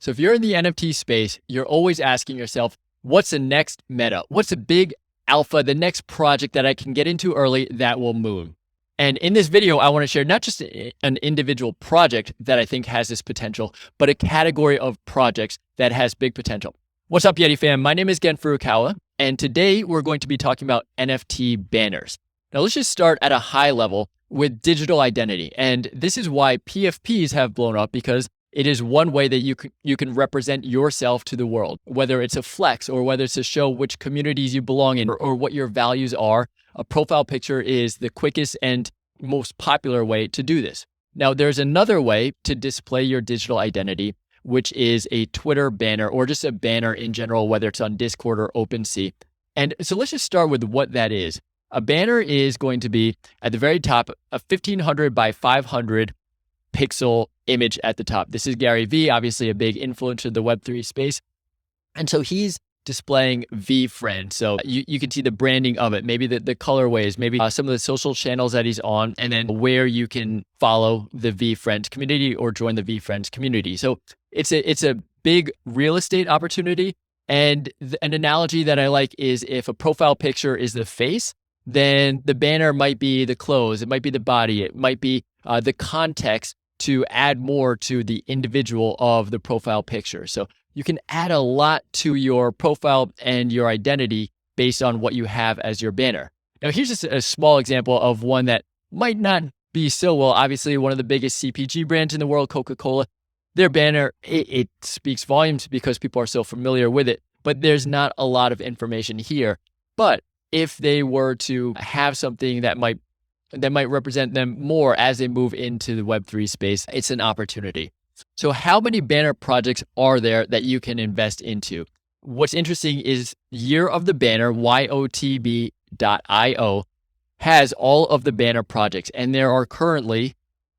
So if you're in the NFT space, you're always asking yourself, what's the next meta? What's the big alpha, the next project that I can get into early that will move? And in this video, I want to share not just an individual project that I think has this potential, but a category of projects that has big potential. What's up, Yeti fam? My name is Gen Furukawa, and today we're going to be talking about NFT banners. Now, let's just start at a high level with digital identity. And this is why PFPs have blown up, because it is one way that you can represent yourself to the world, whether it's a flex or whether it's to show which communities you belong in or what your values are. A profile picture is the quickest and most popular way to do this. Now, there's another way to display your digital identity, which is a Twitter banner or just a banner in general, whether it's on Discord or OpenSea. And so let's just start with what that is. A banner is going to be at the very top, a 1500 by 500 pixel image at the top. This is Gary Vee, obviously a big influencer in the Web3 space. And so he's displaying VeeFriend. So you can see the branding of it, maybe the colorways, maybe some of the social channels that he's on, and then where you can follow the VeeFriends community or join the VeeFriends community. So it's a big real estate opportunity. And an analogy that I like is if a profile picture is the face, then the banner might be the clothes, it might be the body, it might be the context to add more to the individual of the profile picture. So you can add a lot to your profile and your identity based on what you have as your banner. Now, here's just a small example of one that might not be so well. Obviously, one of the biggest CPG brands in the world, Coca-Cola, their banner, it speaks volumes because people are so familiar with it, but there's not a lot of information here. But if they were to have something that might represent them more as they move into the Web3 space, it's an opportunity. So how many banner projects are there that you can invest into? What's interesting is Year of the Banner, YOTB.io, has all of the banner projects, and there are currently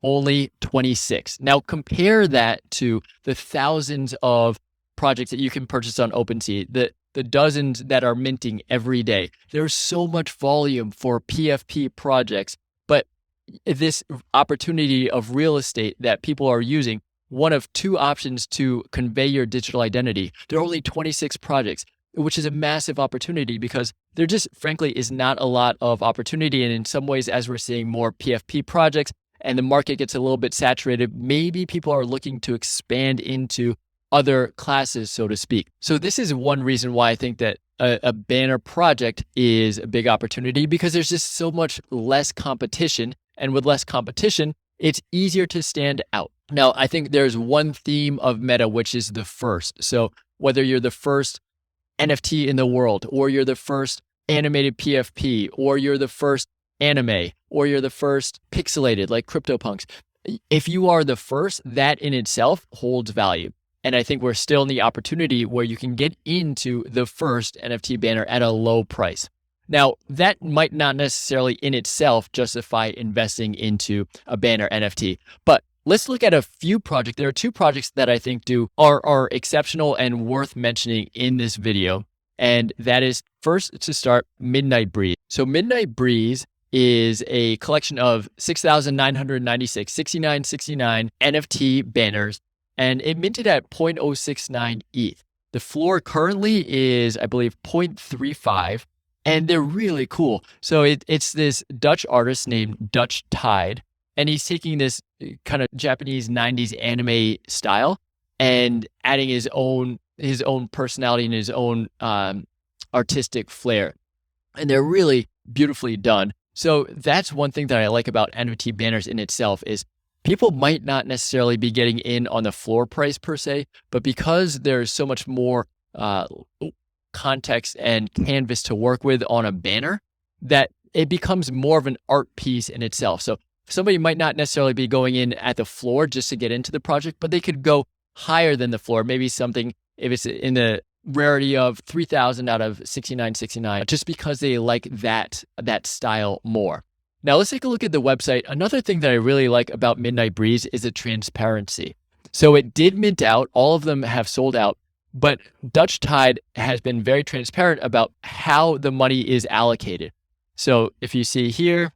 only 26. Now compare that to the thousands of projects that you can purchase on OpenSea, the dozens that are minting every day. There's so much volume for PFP projects, but this opportunity of real estate that people are using, one of two options to convey your digital identity. There are only 26 projects, which is a massive opportunity because there just frankly is not a lot of opportunity. And in some ways, as we're seeing more PFP projects and the market gets a little bit saturated, maybe people are looking to expand into other classes, so to speak. So this is one reason why I think that a banner project is a big opportunity, because there's just so much less competition. And with less competition, it's easier to stand out. Now, I think there's one theme of Meta, which is the first. So whether you're the first NFT in the world, or you're the first animated PFP, or you're the first anime, or you're the first pixelated like CryptoPunks, if you are the first, that in itself holds value. And I think we're still in the opportunity where you can get into the first NFT banner at a low price. Now, that might not necessarily in itself justify investing into a banner NFT, but let's look at a few projects. There are two projects that I think are exceptional and worth mentioning in this video. And that is, first to start, Midnight Breeze. So Midnight Breeze is a collection of 6,996, 6969 NFT banners, and it minted at 0.069 ETH. The floor currently is, I believe, 0.35, and they're really cool. So it's this Dutch artist named Dutch Tide, and he's taking this kind of Japanese 90s anime style and adding his own personality and his own artistic flair. And they're really beautifully done. So that's one thing that I like about NFT banners in itself is people might not necessarily be getting in on the floor price per se, but because there's so much more context and canvas to work with on a banner, that it becomes more of an art piece in itself. So somebody might not necessarily be going in at the floor just to get into the project, but they could go higher than the floor. Maybe something, if it's in the rarity of 3,000 out of 6969, just because they like that style more. Now let's take a look at the website. Another thing that I really like about Midnight Breeze is the transparency. So it did mint out, all of them have sold out, but Dutch Tide has been very transparent about how the money is allocated. So if you see here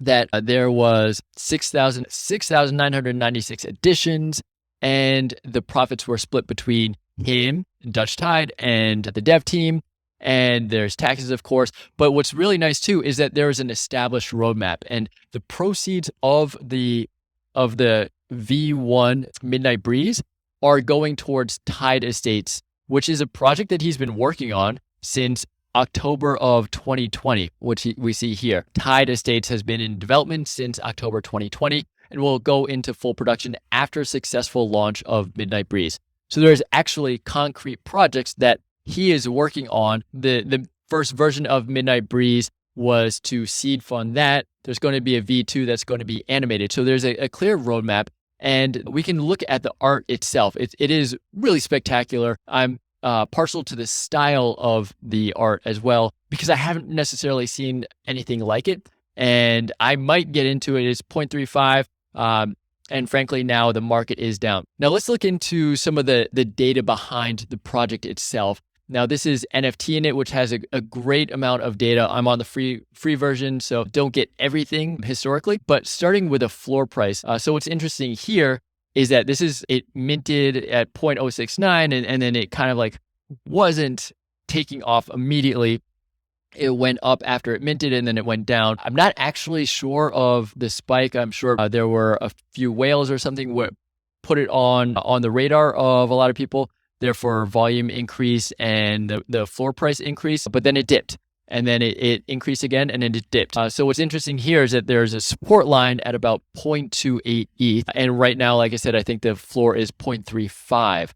that there was 6,996 additions, and the profits were split between him, Dutch Tide, and the dev team. And there's taxes, of course. But what's really nice too is that there is an established roadmap, and the proceeds of the V1 Midnight Breeze are going towards Tide Estates, which is a project that he's been working on since October of 2020, which we see here. Tide Estates has been in development since October 2020 and will go into full production after successful launch of Midnight Breeze. So there's actually concrete projects that he is working on. The first version of Midnight Breeze was to seed fund that. There's going to be a V2 that's going to be animated. So there's a clear roadmap, and we can look at the art itself. It is really spectacular. I'm partial to the style of the art as well, because I haven't necessarily seen anything like it. And I might get into it. It's 0.35. And frankly, now the market is down. Now let's look into some of the data behind the project itself. Now this is NFT in it, which has a great amount of data. I'm on the free version, so don't get everything historically, but starting with a floor price. So what's interesting here is that it minted at 0.069 and then it kind of like wasn't taking off immediately. It went up after it minted and then it went down. I'm not actually sure of the spike. I'm sure there were a few whales or something what put it on the radar of a lot of people. Therefore, volume increase and the floor price increase, but then it dipped and then it increased again and then it dipped. So what's interesting here is that there's a support line at about 0.28 ETH. And right now, like I said, I think the floor is 0.35.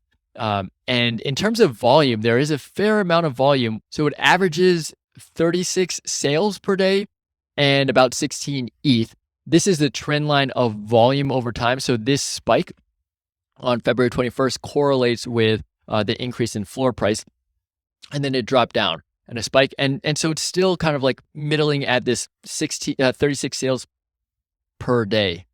And in terms of volume, there is a fair amount of volume. So it averages 36 sales per day and about 16 ETH. This is the trend line of volume over time. So this spike on February 21st correlates with the increase in floor price, and then it dropped down and a spike. And so it's still kind of like middling at this 36 sales per day.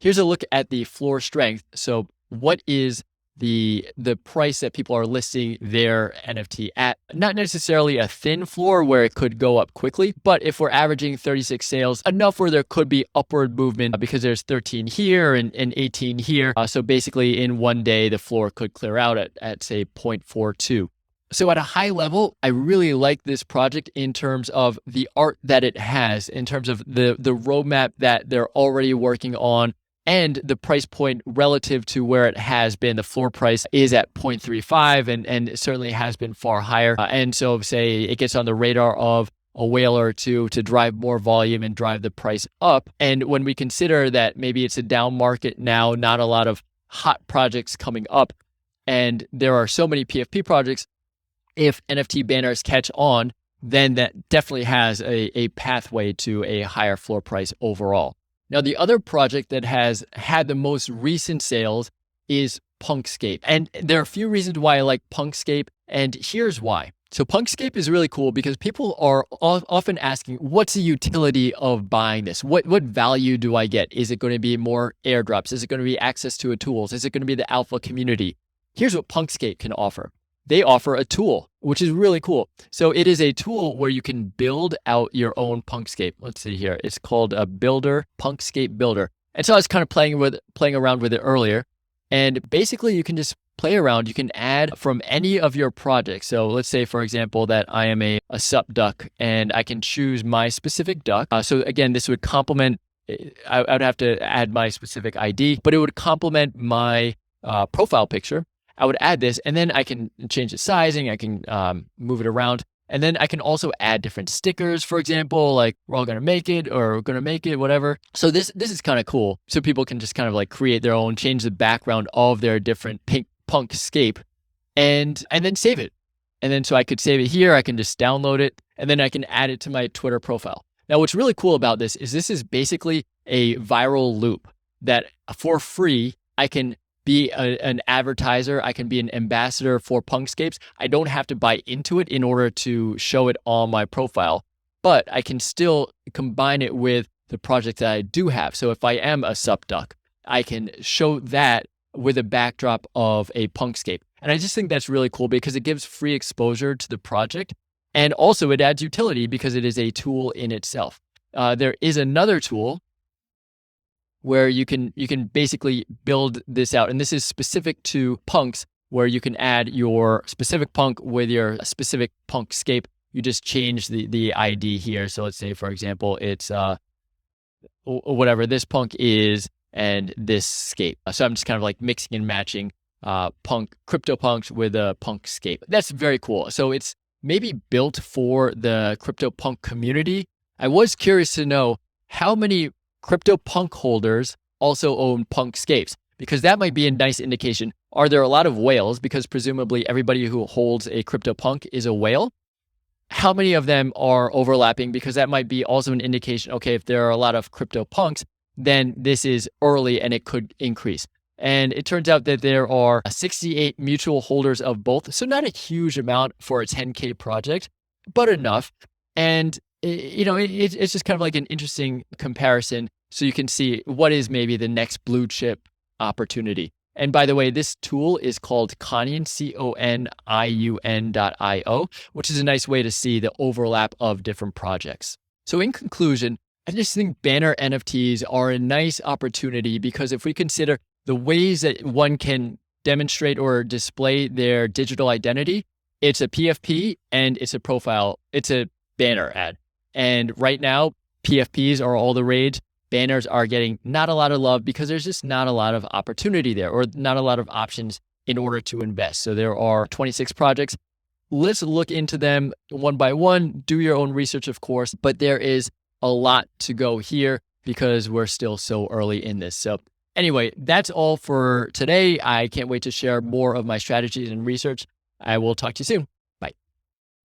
Here's a look at the floor strength. So what is the price that people are listing their NFT at? Not necessarily a thin floor where it could go up quickly, but if we're averaging 36 sales, enough where there could be upward movement because there's 13 here and 18 here. So basically in one day, the floor could clear out at say 0.42. So at a high level, I really like this project in terms of the art that it has, in terms of the roadmap that they're already working on, and the price point relative to where it has been. The floor price is at 0.35 and it certainly has been far higher. And so say it gets on the radar of a whale or two to drive more volume and drive the price up. And when we consider that maybe it's a down market now, not a lot of hot projects coming up, and there are so many PFP projects, if NFT banners catch on, then that definitely has a pathway to a higher floor price overall. Now, the other project that has had the most recent sales is Punkscape. And there are a few reasons why I like Punkscape, and here's why. So Punkscape is really cool because people are often asking, what's the utility of buying this? What value do I get? Is it going to be more airdrops? Is it going to be access to tools? Is it going to be the alpha community? Here's what Punkscape can offer. They offer a tool, which is really cool. So it is a tool where you can build out your own Punkscape. Let's see here. It's called a builder, Punkscape Builder. And so I was kind of playing around with it earlier. And basically you can just play around. You can add from any of your projects. So let's say, for example, that I am a sup duck and I can choose my specific duck. So again, this would complement, I would have to add my specific ID, but it would complement my profile picture. I would add this and then I can change the sizing. I can move it around. And then I can also add different stickers, for example, like we're all going to make it or we're going to make it, whatever. So this is kind of cool. So people can just kind of like create their own, change the background of their different Punkscape and then save it. And then so I could save it here. I can just download it and then I can add it to my Twitter profile. Now, what's really cool about this is basically a viral loop that for free, I can be an advertiser. I can be an ambassador for Punkscapes. I don't have to buy into it in order to show it on my profile, but I can still combine it with the project that I do have. So if I am a sup duck, I can show that with a backdrop of a Punkscape. And I just think that's really cool because it gives free exposure to the project. And also it adds utility because it is a tool in itself. There is another tool where you can basically build this out. And this is specific to punks, where you can add your specific punk with your specific punk scape. You just change the ID here. So let's say, for example, it's whatever this punk is and this scape. So I'm just kind of like mixing and matching crypto punks with a punk scape. That's very cool. So it's maybe built for the crypto punk community. I was curious to know how many crypto punk holders also own punk scapes, because that might be a nice indication. Are there a lot of whales? Because presumably everybody who holds a crypto punk is a whale. How many of them are overlapping? Because that might be also an indication, okay, if there are a lot of crypto punks, then this is early and it could increase. And it turns out that there are 68 mutual holders of both. So not a huge amount for a 10K project, but enough. And it's just kind of like an interesting comparison. So you can see what is maybe the next blue chip opportunity. And by the way, this tool is called Coniun, CONIUN.io, which is a nice way to see the overlap of different projects. So in conclusion, I just think banner NFTs are a nice opportunity, because if we consider the ways that one can demonstrate or display their digital identity, it's a PFP and it's a profile, it's a banner ad. And right now, PFPs are all the rage. Banners are getting not a lot of love because there's just not a lot of opportunity there, or not a lot of options in order to invest. So there are 26 projects. Let's look into them one by one, do your own research, of course, but there is a lot to go here because we're still so early in this. So anyway, that's all for today. I can't wait to share more of my strategies and research. I will talk to you soon.